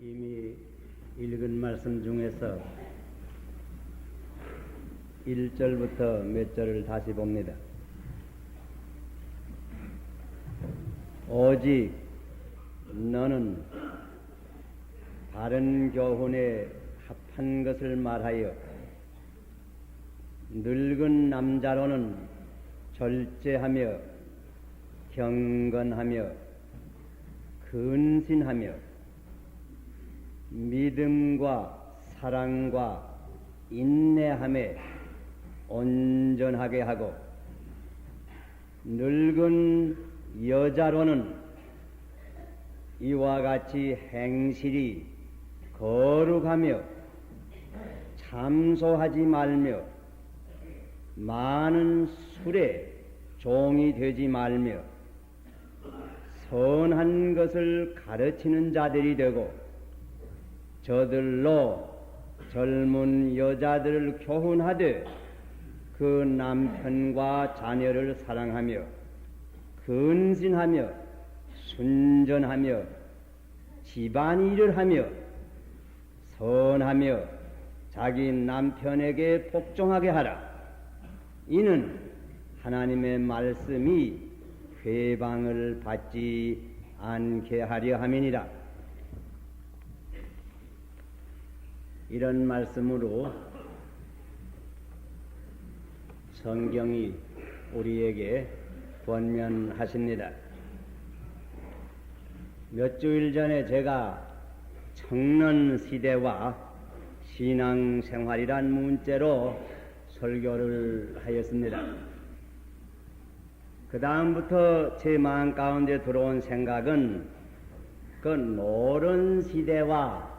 이미 읽은 말씀 중에서 1절부터 몇 절을 다시 봅니다. 오직 너는 바른 교훈에 합한 것을 말하여 늙은 남자로는 절제하며 경건하며 근신하며 믿음과 사랑과 인내함에 온전하게 하고 늙은 여자로는 이와 같이 행실이 거룩하며 참소하지 말며 많은 술에 종이 되지 말며 선한 것을 가르치는 자들이 되고 저들로 젊은 여자들을 교훈하되 그 남편과 자녀를 사랑하며 근신하며 순전하며 집안일을 하며 선하며 자기 남편에게 복종하게 하라. 이는 하나님의 말씀이 회방을 받지 않게 하려 함이니라. 이런 말씀으로 성경이 우리에게 권면하십니다. 몇 주일 전에 제가 청년 시대와 신앙생활이란 문제로 설교를 하였습니다. 그 다음부터 제 마음 가운데 들어온 생각은 그 노른 시대와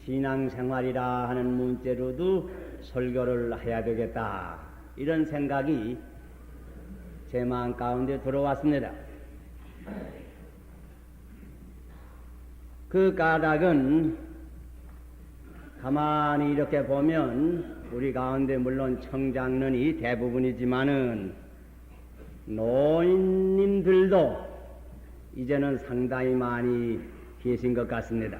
신앙생활이라 하는 문제로도 설교를 해야 되겠다, 이런 생각이 제 마음 가운데 들어왔습니다. 그 까닭은 가만히 이렇게 보면 우리 가운데 물론 청장년이 대부분이지만은 노인님들도 이제는 상당히 많이 계신 것 같습니다.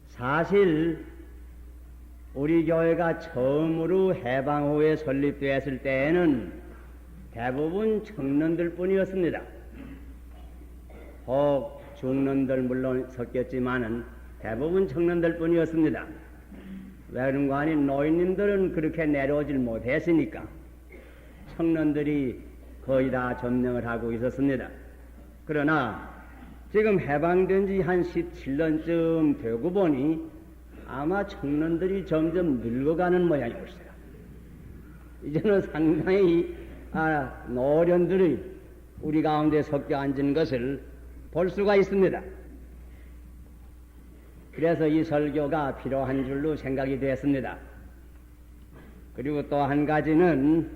사실 우리 교회가 처음으로 해방 후에 설립되었을 때에는 대부분 청년들 뿐이었습니다. 혹 중년들 물론 섞였지만은 대부분 청년들 뿐이었습니다. 왜 그런가 하니 노인님들은 그렇게 내려오질 못했으니까 청년들이 거의 다 점령을 하고 있었습니다. 그러나 지금 해방된 지 한 17년쯤 되고 보니 아마 청년들이 점점 늙어가는 모양이 옳습니다. 이제는 상당히 노년들이 우리 가운데 섞여 앉은 것을 볼 수가 있습니다. 그래서 이 설교가 필요한 줄로 생각이 되었습니다. 그리고 또 한 가지는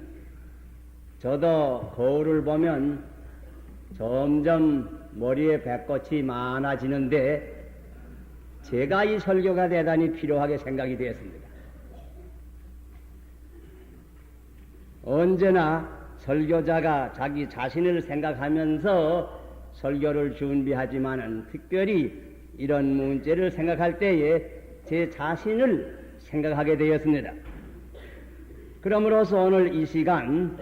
저도 거울을 보면 점점 머리에 배꼽이 많아지는데 제가 이 설교가 대단히 필요하게 생각이 되었습니다. 언제나 설교자가 자기 자신을 생각하면서 설교를 준비하지만은 특별히 이런 문제를 생각할 때에 제 자신을 생각하게 되었습니다. 그러므로서 오늘 이 시간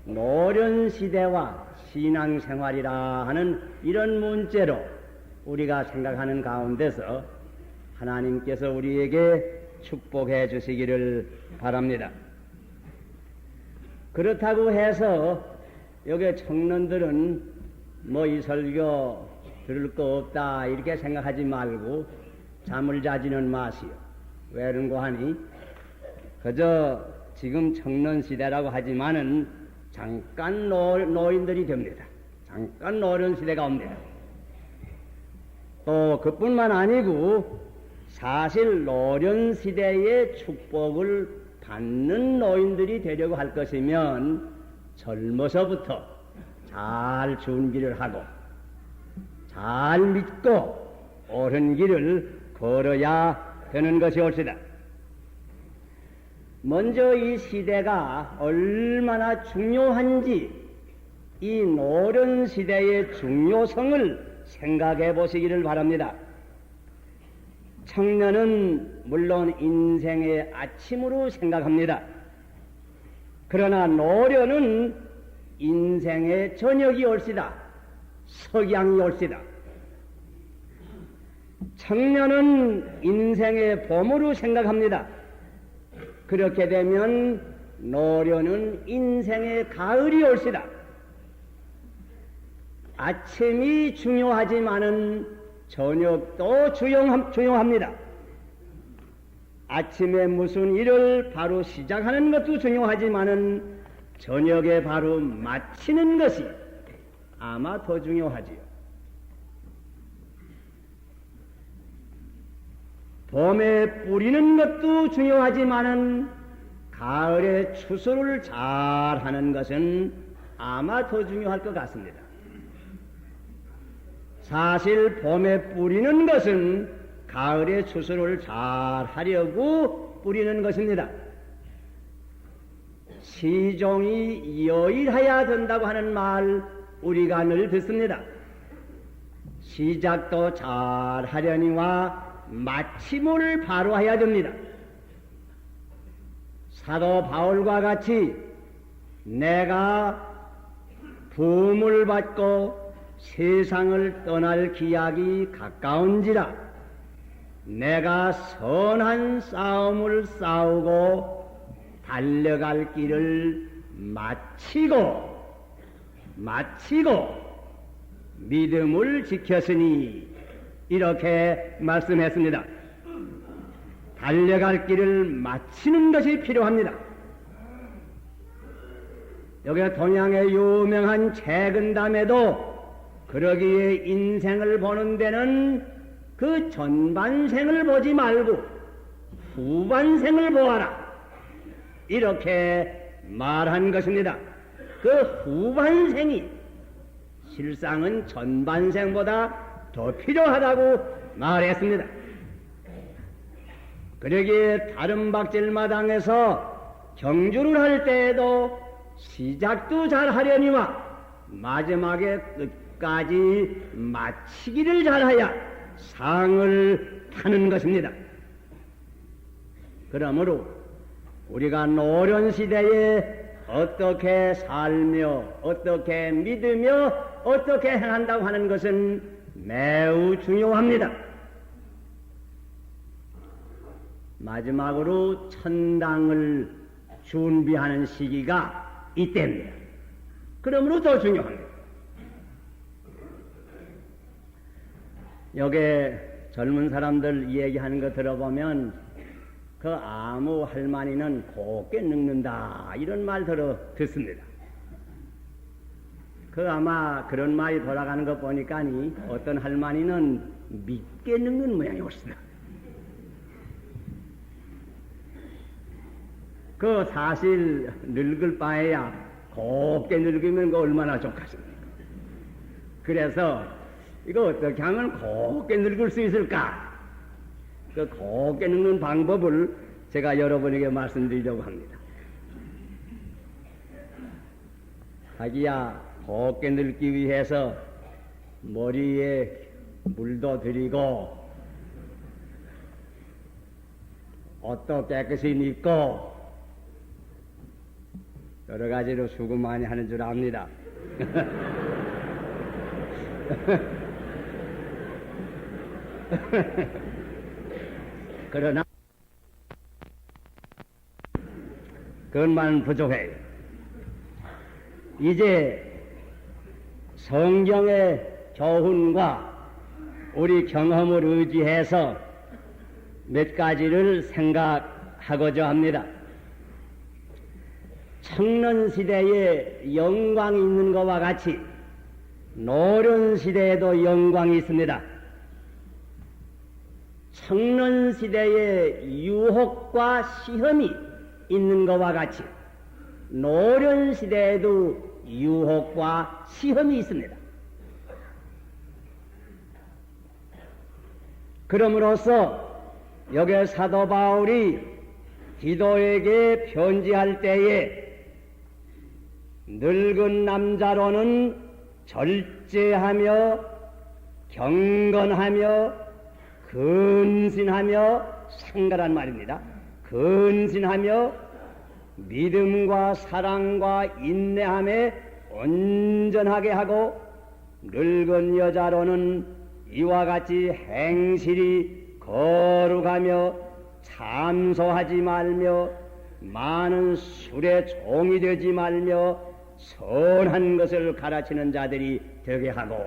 노련 시대와 신앙생활이라 하는 이런 문제로 우리가 생각하는 가운데서 하나님께서 우리에게 축복해 주시기를 바랍니다. 그렇다고 해서 여기 청년들은 뭐 이 설교 들을 거 없다 이렇게 생각하지 말고 잠을 자지는 마시오. 왜 그런가 하니 그저 지금 청년 시대라고 하지만은 잠깐 노인들이 됩니다. 잠깐 노련 시대가 옵니다. 또 그뿐만 아니고 사실 노련 시대의 축복을 받는 노인들이 되려고 할 것이면 젊어서부터 잘 준비를 하고 잘 믿고 옳은 길을 걸어야 되는 것이 옳시다. 먼저 이 시대가 얼마나 중요한지 이 노련 시대의 중요성을 생각해 보시기를 바랍니다. 청년은 물론 인생의 아침으로 생각합니다. 그러나 노련은 인생의 저녁이 올시다. 석양이 올시다. 청년은 인생의 봄으로 생각합니다. 그렇게 되면 노련은 인생의 가을이 올시다. 아침이 중요하지만은 저녁도 중요합니다. 아침에 무슨 일을 바로 시작하는 것도 중요하지만은 저녁에 바로 마치는 것이 아마 더 중요하지요. 봄에 뿌리는 것도 중요하지만은 가을에 추수를 잘 하는 것은 아마 더 중요할 것 같습니다. 사실 봄에 뿌리는 것은 가을에 추수를 잘 하려고 뿌리는 것입니다. 시종이 여일해야 된다고 하는 말 우리가 늘 듣습니다. 시작도 잘 하려니와 마침을 바로 해야 됩니다. 사도 바울과 같이 내가 부음을 받고 세상을 떠날 기약이 가까운지라 내가 선한 싸움을 싸우고 달려갈 길을 마치고 믿음을 지켰으니 이렇게 말씀했습니다. 달려갈 길을 마치는 것이 필요합니다. 여기 동양의 유명한 채근담에도 그러기에 인생을 보는 데는 그 전반생을 보지 말고 후반생을 보아라 이렇게 말한 것입니다. 그 후반생이 실상은 전반생보다 더 필요하다고 말했습니다. 그러기에 다른 박질마당에서 경주를 할 때에도 시작도 잘 하려니와 마지막에 끝까지 마치기를 잘해야 상을 타는 것입니다. 그러므로 우리가 노련시대에 어떻게 살며 어떻게 믿으며 어떻게 행한다고 하는 것은 매우 중요합니다. 마지막으로 천당을 준비하는 시기가 이때입니다. 그러므로 더 중요합니다. 여기에 젊은 사람들 얘기하는 거 들어보면 그 아무 할머니는 곱게 늙는다 이런 말 듣습니다. 그 아마 그런 말이 돌아가는 거 보니까니 어떤 할머니는 믿게 늙는 모양이 옳습니다. 그 사실 늙을 바에야 곱게 늙으면 그 얼마나 좋겠습니까? 그래서 이거 어떻게 하면 곱게 늙을 수 있을까? 그 곱게 늙는 방법을 제가 여러분에게 말씀드리려고 합니다. 자기야 곱게 늙기 위해서 머리에 물도 들이고 옷도 깨끗이 입고 여러 가지로 수고 많이 하는 줄 압니다. 그러나 그것만 부족해요. 이제 성경의 교훈과 우리 경험을 의지해서 몇 가지를 생각하고자 합니다. 청년시대에 영광이 있는 것과 같이 노련시대에도 영광이 있습니다. 청년시대에 유혹과 시험이 있는 것과 같이 노련시대에도 유혹과 시험이 있습니다. 그럼으로써 여기 사도 바울이 디도에게 편지할 때에 늙은 남자로는 절제하며 경건하며 근신하며 상가란 말입니다. 근신하며 믿음과 사랑과 인내함에 온전하게 하고 늙은 여자로는 이와 같이 행실이 거룩하며 참소하지 말며 많은 술에 종이 되지 말며 선한 것을 가르치는 자들이 되게 하고,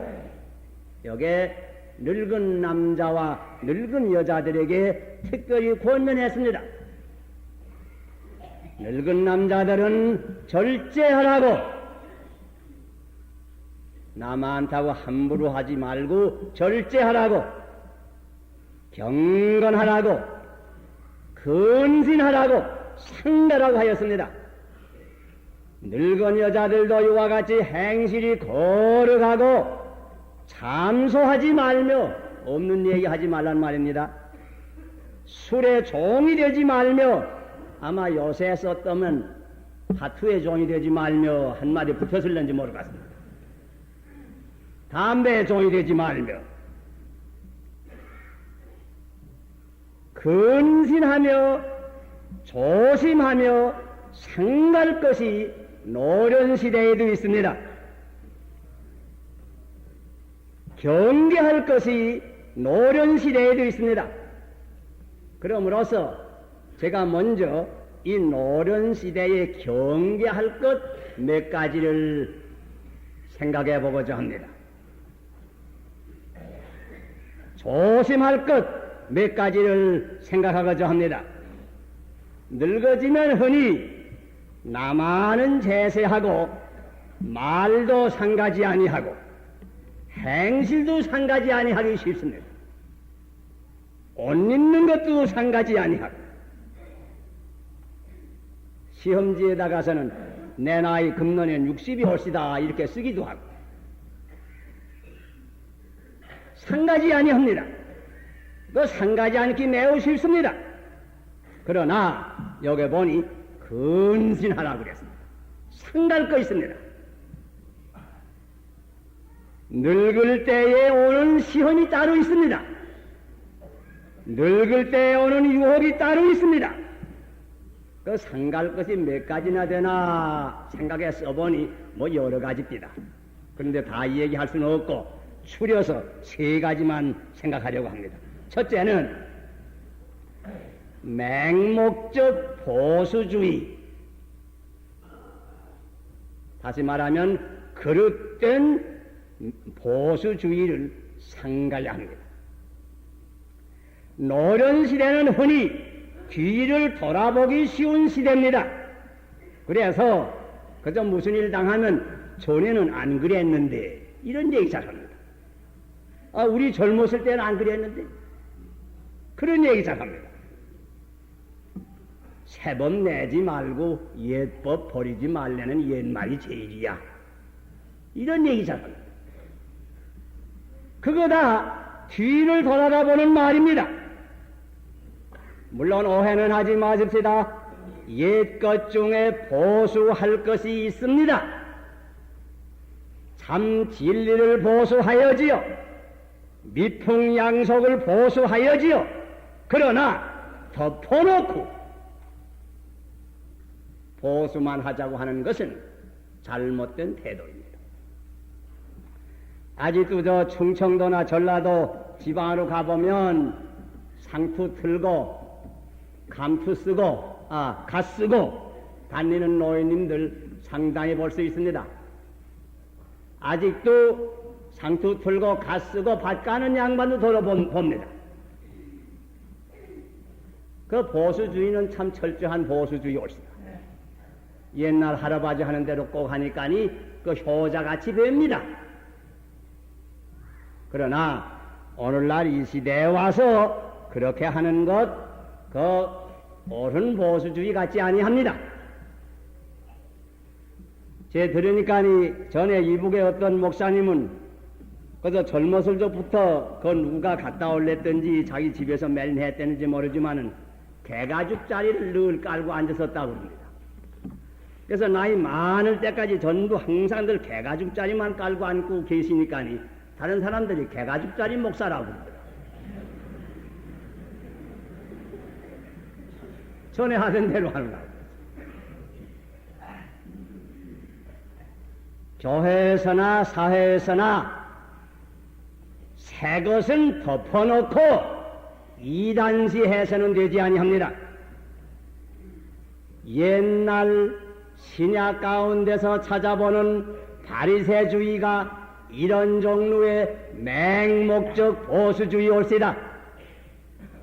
여기에 늙은 남자와 늙은 여자들에게 특별히 권면했습니다. 늙은 남자들은 절제하라고, 나 많다고 함부로 하지 말고 절제하라고, 경건하라고, 근신하라고, 상가라고 하였습니다. 늙은 여자들도 이와 같이 행실이 거룩하고 참소하지 말며, 없는 얘기 하지 말란 말입니다. 술에 종이 되지 말며, 아마 요새 썼다면 하투에 종이 되지 말며 한마디 붙였을는지 모르겠습니다. 담배에 종이 되지 말며, 근신하며 조심하며 상갈 것이 노련시대에도 있습니다. 경계할 것이 노련시대에도 있습니다. 그러므로서 제가 먼저 이 노련시대에 경계할 것 몇 가지를 생각해 보고자 합니다. 조심할 것 몇 가지를 생각하고자 합니다. 늙어지면 흔히 나만은 제세하고 말도 상가지 아니하고 행실도 상가지 아니하기 쉽습니다. 옷 입는 것도 상가지 아니하고, 시험지에다 가서는 내 나이 금년엔 60이 올시다 이렇게 쓰기도 하고 상가지 아니합니다. 그 상가지 않기 매우 쉽습니다. 그러나 여기 보니 근신하라고 그랬습니다. 상갈 거 있습니다. 늙을 때에 오는 시험이 따로 있습니다. 늙을 때에 오는 유혹이 따로 있습니다. 그 상갈 것이 몇 가지나 되나 생각해 써보니 뭐 여러 가지입니다. 그런데 다 얘기할 수는 없고 추려서 세 가지만 생각하려고 합니다. 첫째는 맹목적 보수주의, 다시 말하면 그릇된 보수주의를 상가야 합니다. 노련시대는 흔히 뒤를 돌아보기 쉬운 시대입니다. 그래서 그저 무슨 일 당하면 전에는 안 그랬는데 이런 얘기 잘합니다. 우리 젊었을 때는 안 그랬는데 그런 얘기 잘합니다. 새법 내지 말고 옛법 버리지 말라는 옛말이 제일이야. 이런 얘기 잘합니다. 그거 다 뒤를 돌아다보는 말입니다. 물론 오해는 하지 마십시다. 옛것 중에 보수할 것이 있습니다. 참 진리를 보수하여지요, 미풍양속을 보수하여지요. 그러나 덮어놓고 보수만 하자고 하는 것은 잘못된 태도입니다. 아직도 저 충청도나 전라도 지방으로 가보면 상투 틀고 감투 쓰고 갓 쓰고 다니는 노인님들 상당히 볼 수 있습니다. 아직도 상투 틀고 갓 쓰고 밭 가는 양반도 돌아봅니다. 그 보수주의는 참 철저한 보수주의 옳습니다. 옛날 할아버지 하는 대로 꼭 하니까니 그 효자같이 뵙니다. 그러나 오늘날 이 시대에 와서 그렇게 하는 것, 그 옳은 보수주의 같지 아니합니다. 제 들으니까니 전에 이북의 어떤 목사님은 그저 젊었을 적부터 그 누가 갔다 올랬든지 자기 집에서 매일 했다는지 모르지만은 개가죽 자리를 늘 깔고 앉았었다고 합니다. 그래서 나이 많을 때까지 전부 항상 늘 개가죽 자리만 깔고 앉고 계시니까니 다른 사람들이 개가죽짜리 목사라고 그러더라. 전에 하던 대로 하는 거야. 교회에서나 사회에서나 새 것은 덮어놓고 이단시 해서는 되지 아니합니다. 옛날 신약 가운데서 찾아보는 바리새주의가 이런 종류의 맹목적 보수주의 올시다.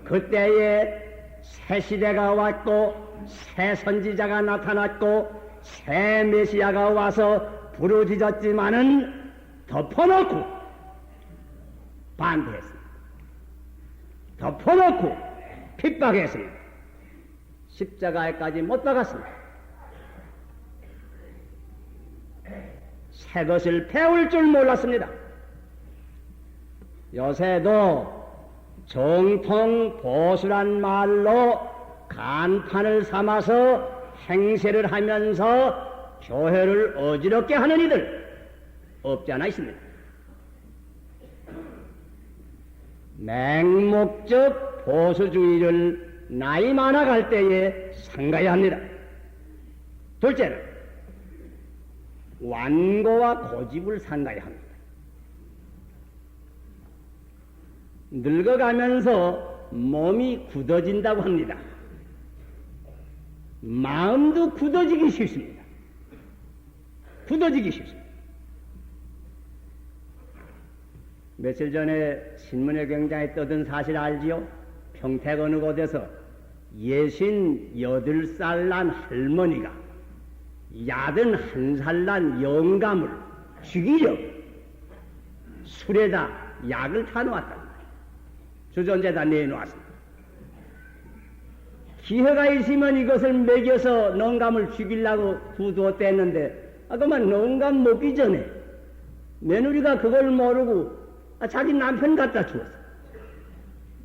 그때에 새 시대가 왔고 새 선지자가 나타났고 새 메시아가 와서 부르짖었지만은 덮어놓고 반대했습니다. 덮어놓고 핍박했습니다. 십자가에까지 못 박았습니다. 새 것을 배울 줄 몰랐습니다. 요새도 정통 보수란 말로 간판을 삼아서 행세를 하면서 교회를 어지럽게 하는 이들 없지 않아 있습니다. 맹목적 보수주의를 나이 많아갈 때에 삼가야 합니다. 둘째는 완고와 고집을 삼가야 합니다. 늙어가면서 몸이 굳어진다고 합니다. 마음도 굳어지기 쉽습니다. 굳어지기 쉽습니다. 며칠 전에 신문에 굉장히 떠든 사실 알지요? 평택 어느 곳에서 68살 난 할머니가 81살 난 영감을 죽이려 술에다 약을 타놓았단 말이에요. 주전제다 내놓았습니다. 기회가 있으면 이것을 먹여서 영감을 죽이려고 두두었댔는데 그만 영감 먹기 전에 며느리가 그걸 모르고 자기 남편 갖다 주었어.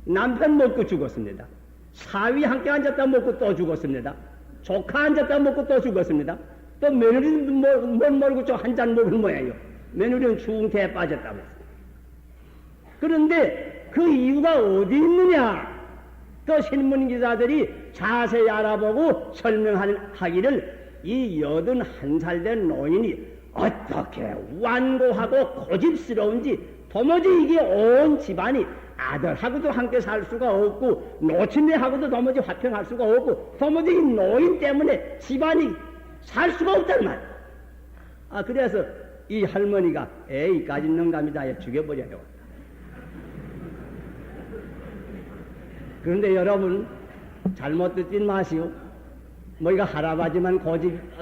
남편 먹고 죽었습니다. 사위 함께 앉았다 먹고 또 죽었습니다. 조카 앉았다 먹고 또 죽었습니다. 또 며느리도 못 모르고 저 한 잔 먹을 모양이요. 며느리는 중태에 빠졌다고 했습니다. 그런데 그 이유가 어디 있느냐? 또 신문기자들이 자세히 알아보고 설명하기를 이 81살 된 노인이 어떻게 완고하고 고집스러운지 도무지 이게 온 집안이 아들하고도 함께 살 수가 없고 노친네하고도 도무지 화평할 수가 없고 도무지 이 노인 때문에 집안이 살 수가 없단 말이야. 그래서 이 할머니가 에이 까진 영감이다 죽여버려요. 그런데 여러분 잘못 듣지 마시오. 이거 할아버지만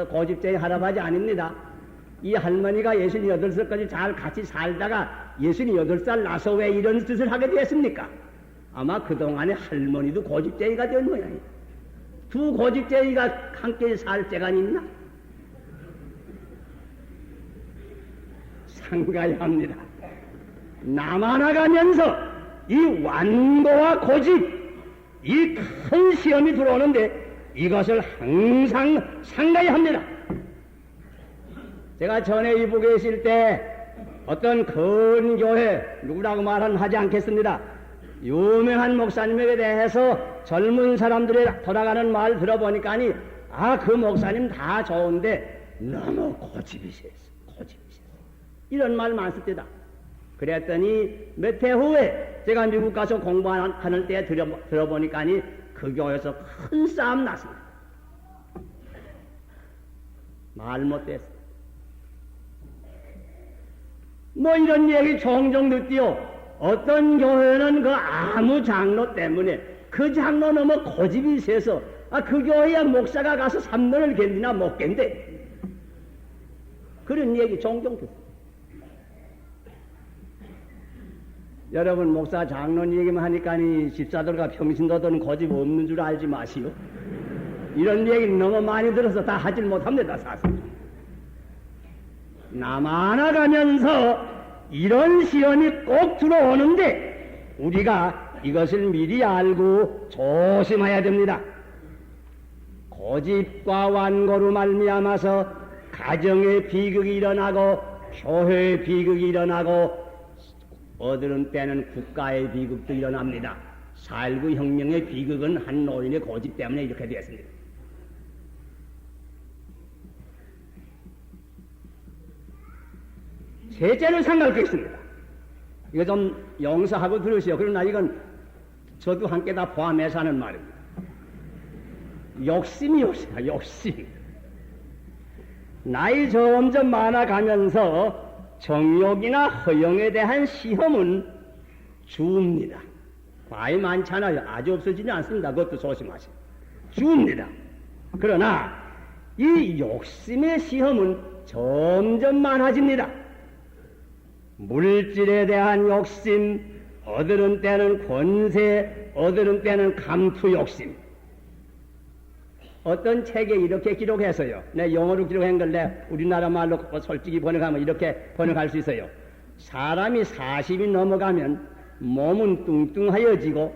고집쟁이 할아버지 아닙니다. 이 할머니가 68살까지 잘 같이 살다가 68살 나서 왜 이런 짓을 하게 됐습니까? 아마 그동안에 할머니도 고집쟁이가 된 모양이에요. 두 고집쟁이가 함께 살 재간이 있나? 상가야 합니다. 남아나가면서 이 완고와 고집, 이 큰 시험이 들어오는데 이것을 항상 상가야 합니다. 제가 전에 이북에 있을 때 어떤 큰 교회, 누구라고 말은 하지 않겠습니다. 유명한 목사님에 대해서 젊은 사람들이 돌아가는 말 들어보니까니 그 목사님 다 좋은데 너무 고집이셨어. 이런 말 많을 때다. 그랬더니 몇 해 후에 제가 미국 가서 공부하는 때 들어보니까니 그 교회에서 큰 싸움 났습니다. 말 못했어. 이런 얘기 종종 듣디요. 어떤 교회는 그 아무 장로 때문에 그 장로 너무 고집이 세서 그 교회에 목사가 가서 3년을 견디나 못 견대. 그런 얘기 종종 듣습니다. 여러분 목사 장로 얘기만 하니까니 집사들과 평신도들은 고집 없는 줄 알지 마시오. 이런 얘기는 너무 많이 들어서 다 하질 못합니다. 사실 남아나가면서 이런 시험이 꼭 들어오는데 우리가 이것을 미리 알고 조심해야 됩니다. 고집과 완고로 말미암아서 가정의 비극이 일어나고 교회의 비극이 일어나고 어들은 때는 국가의 비극도 일어납니다. 4.19 혁명의 비극은 한 노인의 고집 때문에 이렇게 되었습니다. 셋째로 생각할 게 있습니다. 이거 좀 용서하고 들으시오. 그러나 이건 저도 함께 다 포함해서 하는 말입니다. 욕심이 요새야, 욕심. 나이 점점 많아가면서 정욕이나 허영에 대한 시험은 줍니다. 과히 많잖아요. 아주 없어지지 않습니다. 그것도 조심하세요. 줍니다. 그러나 이 욕심의 시험은 점점 많아집니다. 물질에 대한 욕심, 어들은 때는 권세, 어들은 때는 감투 욕심. 어떤 책에 이렇게 기록해서요. 내 영어로 기록한 걸 내 우리나라 말로 솔직히 번역하면 이렇게 번역할 수 있어요. 사람이 40이 넘어가면 몸은 뚱뚱하여지고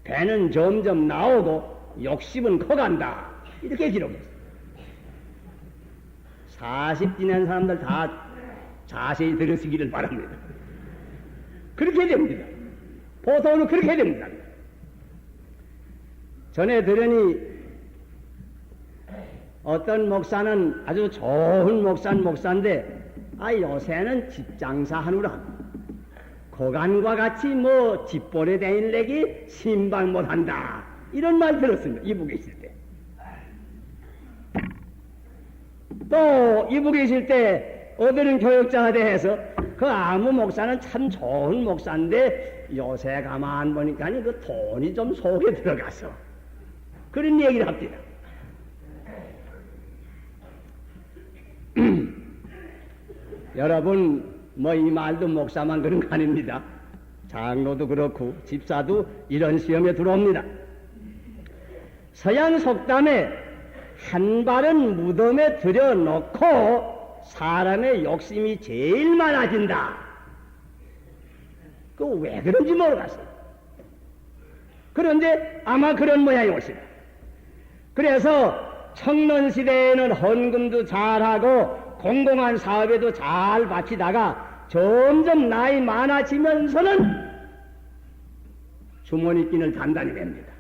배는 점점 나오고 욕심은 커간다. 이렇게 기록했어요. 40 지난 사람들 다 자세히 들으시기를 바랍니다. 그렇게 됩니다. 보통은 그렇게 됩니다. 전에 들으니 어떤 목사는 아주 좋은 목사인데 요새는 집장사 하느라 고간과 같이 집보레 다닐래기 신방 못한다 이런 말 들었습니다. 이북에 있을 때. 또 이북에 있을 때 어들은 교육자가 돼서 그 아무 목사는 참 좋은 목사인데 요새 가만 보니까 그 돈이 좀 속에 들어가서 그런 얘기를 합니다. 여러분 이 말도 목사만 그런 거 아닙니다. 장로도 그렇고 집사도 이런 시험에 들어옵니다. 서양 속담에 한 발은 무덤에 들여놓고 사람의 욕심이 제일 많아진다. 그거 왜 그런지 모르겠어요. 그런데 아마 그런 모양이 옳습니다. 그래서 청년시대에는 헌금도 잘하고 공공한 사업에도 잘 바치다가 점점 나이 많아지면서는 주머니 끈을 단단히 맵니다.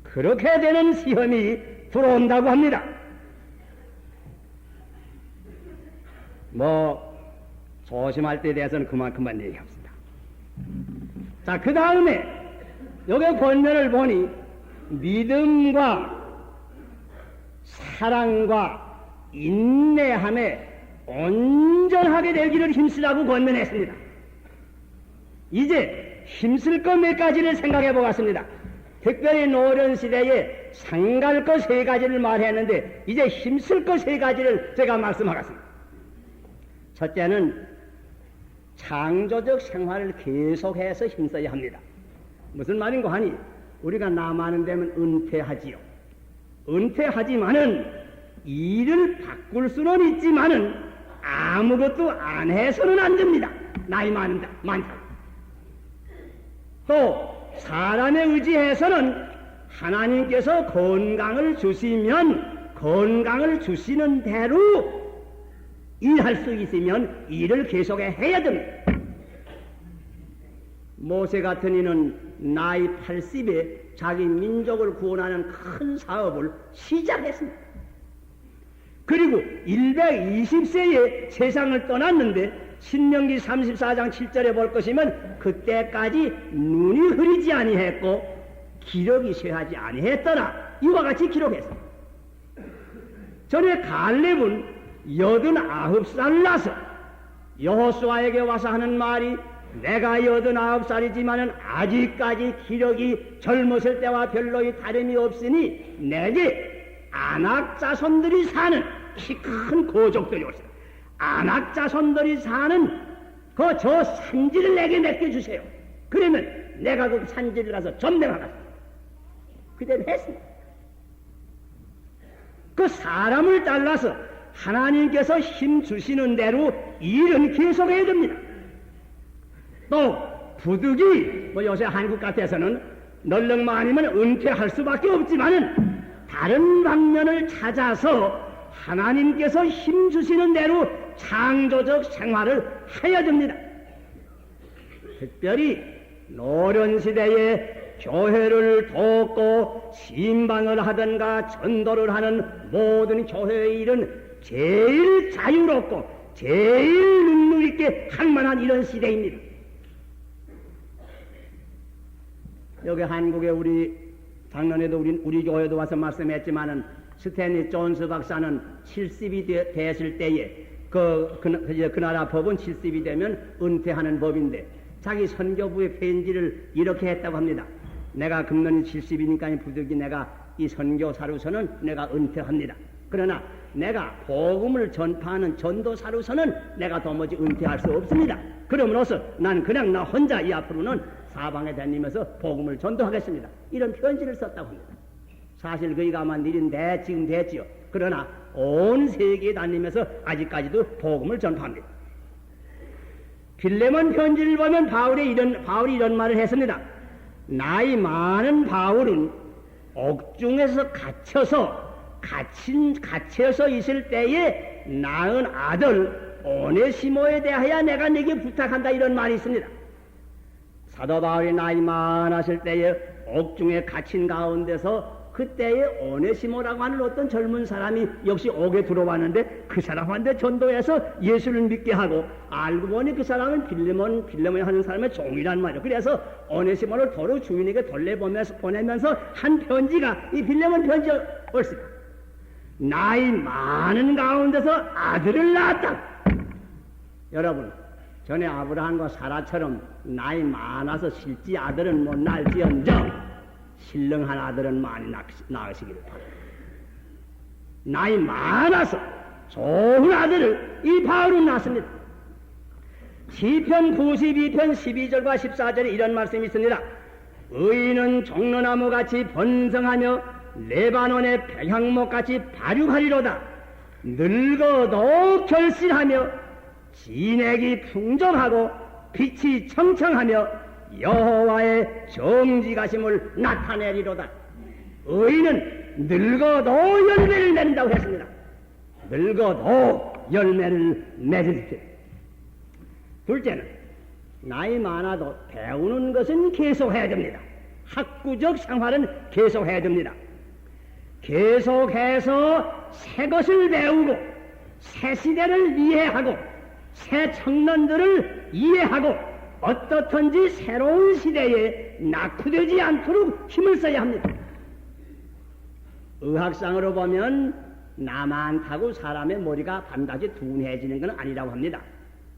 그렇게 되는 시험이 들어온다고 합니다. 조심할 때에 대해서는 그만큼만 얘기합시다. 자, 그 다음에 여기 권면을 보니 믿음과 사랑과 인내함에 온전하게 되기를 힘쓰라고 권면했습니다. 이제 힘쓸 것 몇 가지를 생각해 보겠습니다. 특별히 노련 시대에 상갈 것 세 가지를 말했는데 이제 힘쓸 것 세 가지를 제가 말씀하겠습니다. 첫째는 창조적 생활을 계속해서 힘써야 합니다. 무슨 말인고 하니 우리가 나마는 되면 은퇴하지요. 은퇴하지만은 일을 바꿀 수는 있지만은 아무것도 안 해서는 안 됩니다. 나이 많다. 또 사람에 의지해서는 하나님께서 건강을 주시면 건강을 주시는 대로 일할 수 있으면 일을 계속해 해야 됩니다. 모세 같은 이는 나이 80에 자기 민족을 구원하는 큰 사업을 시작했습니다. 그리고 120세에 세상을 떠났는데 신명기 34장 7절에 볼 것이면 그때까지 눈이 흐리지 아니했고 기력이 쇠하지 아니했더라 이와 같이 기록했습니다. 전에 갈렙은 89살을 나서 여호수아에게 와서 하는 말이 내가 89살이지만은 아직까지 기력이 젊었을 때와 별로 다름이 없으니 내게 안악 자손들이 사는 키 큰 고족들이 오시다. 안악 자손들이 사는 저 산지를 내게 맡겨주세요. 그러면 내가 그 산지를 가서 점령하겠습니다. 그대로 했습니다. 그 사람을 잘라서 하나님께서 힘 주시는 대로 일은 계속해야 됩니다. 또 부득이 요새 한국 같아서는 널렁만 아니면 은퇴할 수밖에 없지만은 다른 방면을 찾아서 하나님께서 힘주시는 대로 창조적 생활을 해야 됩니다. 특별히 노련시대에 교회를 돕고 신방을 하든가 전도를 하는 모든 교회의 일은 제일 자유롭고 제일 능력 있게 할 만한 이런 시대입니다. 여기 한국에 우리 작년에도 우리 교회도 와서 말씀했지만은 스탠리 존스 박사는 70이 됐을 때에 그 나라 법은 70이 되면 은퇴하는 법인데 자기 선교부의 편지를 이렇게 했다고 합니다. 내가 금년이 70이니까 부득이 내가 이 선교사로서는 내가 은퇴합니다. 그러나 내가 복음을 전파하는 전도사로서는 내가 도무지 은퇴할 수 없습니다. 그러므로서 난 그냥 나 혼자 이 앞으로는 사방에 다니면서 복음을 전도하겠습니다. 이런 편지를 썼다고 합니다. 사실 그이가 아마 일은 지금 됐지요. 그러나 온 세계에 다니면서 아직까지도 복음을 전파합니다. 빌레몬 편지를 보면 바울이 이런 말을 했습니다. 나이 많은 바울은 옥중에서 갇혀서 있을 때에 낳은 아들 오네시모에 대하여 내가 네게 부탁한다, 이런 말이 있습니다. 사도 바울이 나이 많았을 때에 옥중에 갇힌 가운데서 그때에 오네시모라고 하는 어떤 젊은 사람이 역시 옥에 들어왔는데 그 사람한테 전도해서 예수를 믿게 하고, 알고 보니 그 사람은 빌레몬이 하는 사람의 종이란 말이에요. 그래서 오네시모를 도로 주인에게 보내면서 한 편지가 이 빌레몬 편지였습니다. 나이 많은 가운데서 아들을 낳았다. 여러분, 전에 아브라함과 사라처럼 나이 많아서 실지 아들은 못 낳을지언정 신령한 아들은 많이 낳으시기를 바랍니다. 나이 많아서 좋은 아들을 이 바울은 낳습니다. 시편 92편 12절과 14절에 이런 말씀이 있습니다. 의인은 종려나무같이 번성하며 레바논의 백향목같이 발육하리로다. 늙어도 결실하며 진액이 풍족하고 빛이 청청하며 여호와의 정직하심을 나타내리로다. 의인은 늙어도 열매를 맺는다고 했습니다. 늙어도 열매를 맺으십시오. 둘째는 나이 많아도 배우는 것은 계속해야 됩니다. 학구적 생활은 계속해야 됩니다. 계속해서 새 것을 배우고 새 시대를 이해하고 새 청년들을 이해하고 어떻든지 새로운 시대에 낙후되지 않도록 힘을 써야 합니다. 의학상으로 보면 나만 타고 사람의 머리가 반드시 둔해지는 건 아니라고 합니다.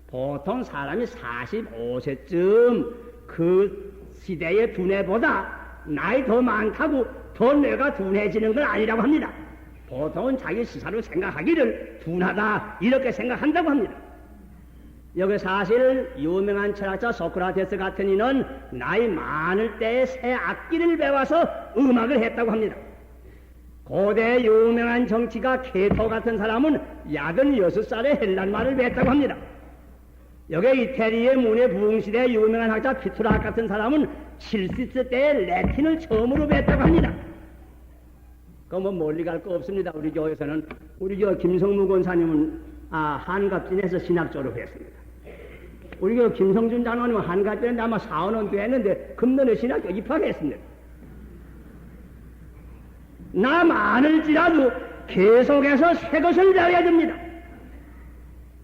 보통 사람이 45세쯤 그 시대의 두뇌보다 나이 더 많다고 더 뇌가 둔해지는 건 아니라고 합니다. 보통은 자기 스스로 생각하기를 둔하다 이렇게 생각한다고 합니다. 여기 사실 유명한 철학자 소크라테스 같은 이는 나이 많을 때에 새 악기를 배워서 음악을 했다고 합니다. 고대 유명한 정치가 케토 같은 사람은 86살에 헬란말을 배웠다고 합니다. 여기 이태리의 문해부흥시대 유명한 학자 피투락 같은 사람은 70세 때에 레틴을 처음으로 배웠다고 합니다. 그건 멀리 갈 거 없습니다. 우리 교회에서는 우리 김성무 권사님은 한갑진에서 신학 졸업했습니다. 우리 김성준 장로님은 한갑진에 아마 4, 5년 됐는데 금년에 신학교 입학했습니다. 나 많을지라도 계속해서 새 것을 배워야 됩니다.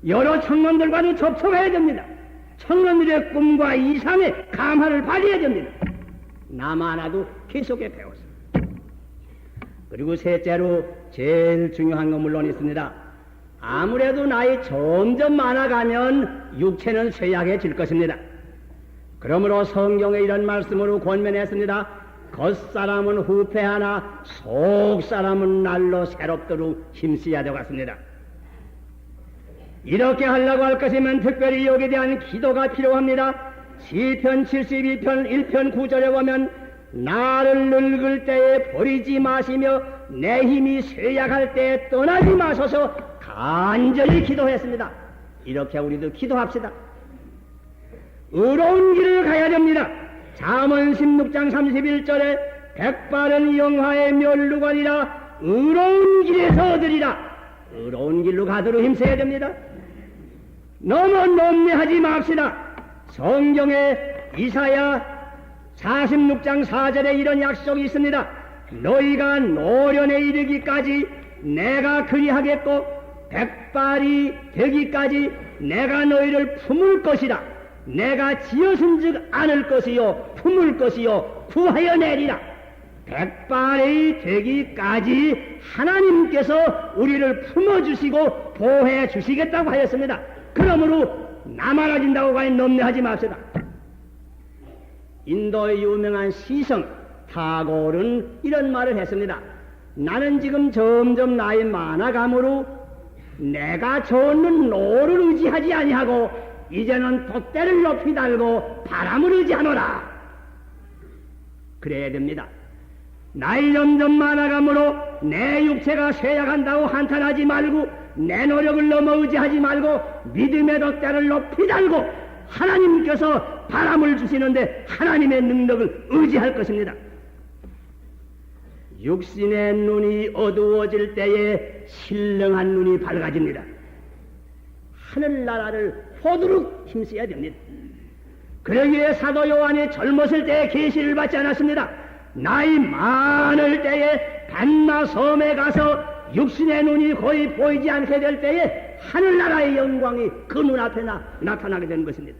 여러 청년들과도 접촉해야 됩니다. 청년들의 꿈과 이상의 감화를 발휘해야 됩니다. 나 많아도 계속해 배웠습니다. 그리고 셋째로 제일 중요한 건 물론 있습니다. 아무래도 나이 점점 많아가면 육체는 쇠약해질 것입니다. 그러므로 성경에 이런 말씀으로 권면했습니다. 겉사람은 후패하나 속사람은 날로 새롭도록 힘써야 되겠습니다. 이렇게 하려고 할 것이면 특별히 여기에 대한 기도가 필요합니다. 시편 72편 1편 9절에 보면 나를 늙을 때에 버리지 마시며 내 힘이 쇠약할 때에 떠나지 마소서 간절히 기도했습니다. 이렇게 우리도 기도합시다. 의로운 길을 가야 됩니다. 잠언 16장 31절에 백발은 영화의 멸루관이라 의로운 길에서 얻으리라. 의로운 길로 가도록 힘써야 됩니다. 너무 논리하지 맙시다. 성경에 이사야 46장 4절에 이런 약속이 있습니다. 너희가 노련에 이르기까지 내가 그리하겠고 백발이 되기까지 내가 너희를 품을 것이라. 내가 지어선즉 않을 것이요 품을 것이요 구하여 내리라. 백발이 되기까지 하나님께서 우리를 품어주시고 보호해 주시겠다고 하였습니다. 그러므로 나만아진다고 가니 넘내하지 맙시다. 인도의 유명한 시성 타고르는 이런 말을 했습니다. 나는 지금 점점 나이 많아가므로 내가 젓는 노를 의지하지 아니하고 이제는 돛대를 높이 달고 바람을 의지하노라. 그래야 됩니다. 나이 점점 많아가므로 내 육체가 쇠약한다고 한탄하지 말고 내 노력을 너무 의지하지 말고 믿음의 돛대를 높이 달고 하나님께서 바람을 주시는데 하나님의 능력을 의지할 것입니다. 육신의 눈이 어두워질 때에 신령한 눈이 밝아집니다. 하늘나라를 보도록 힘써야 됩니다. 그러기에 사도 요한이 젊었을 때에 계시를 받지 않았습니다. 나이 많을 때에 반나 섬에 가서 육신의 눈이 거의 보이지 않게 될 때에 하늘나라의 영광이 그 눈앞에 나타나게 되는 것입니다.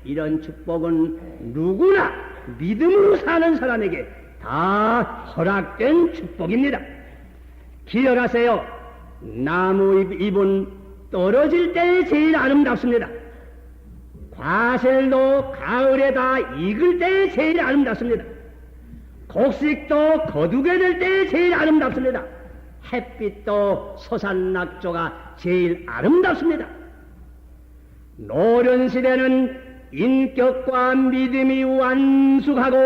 이런 축복은 누구나 믿음으로 사는 사람에게 다 허락된 축복입니다. 기억하세요. 나무 잎은 떨어질 때에 제일 아름답습니다. 과실도 가을에 다 익을 때에 제일 아름답습니다. 곡식도 거두게 될 때에 제일 아름답습니다. 햇빛도 소산낙조가 제일 아름답습니다. 노련시대는 인격과 믿음이 완숙하고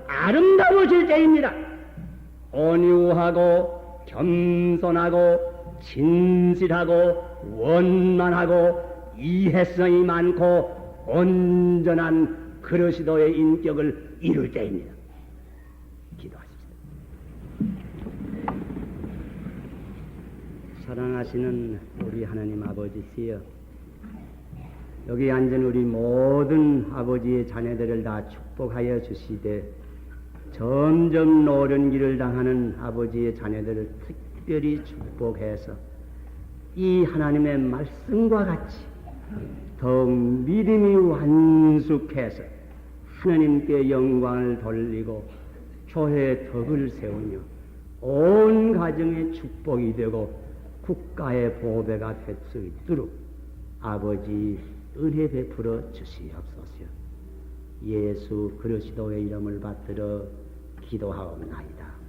아름다워질 때입니다. 온유하고 겸손하고 진실하고 원만하고 이해성이 많고 온전한 그리스도의 인격을 이룰 때입니다. 기도하십시오. 사랑하시는 우리 하나님 아버지시여, 여기 앉은 우리 모든 아버지의 자녀들을 다 축복하여 주시되 점점 노련기를 당하는 아버지의 자녀들을 특별히 축복해서 이 하나님의 말씀과 같이 더욱 믿음이 완숙해서 하나님께 영광을 돌리고 교회의 덕을 세우며 온 가정의 축복이 되고 국가의 보배가 될 수 있도록 아버지 은혜 베풀어 주시옵소서. 예수 그리스도의 이름을 받들어 기도하옵나이다.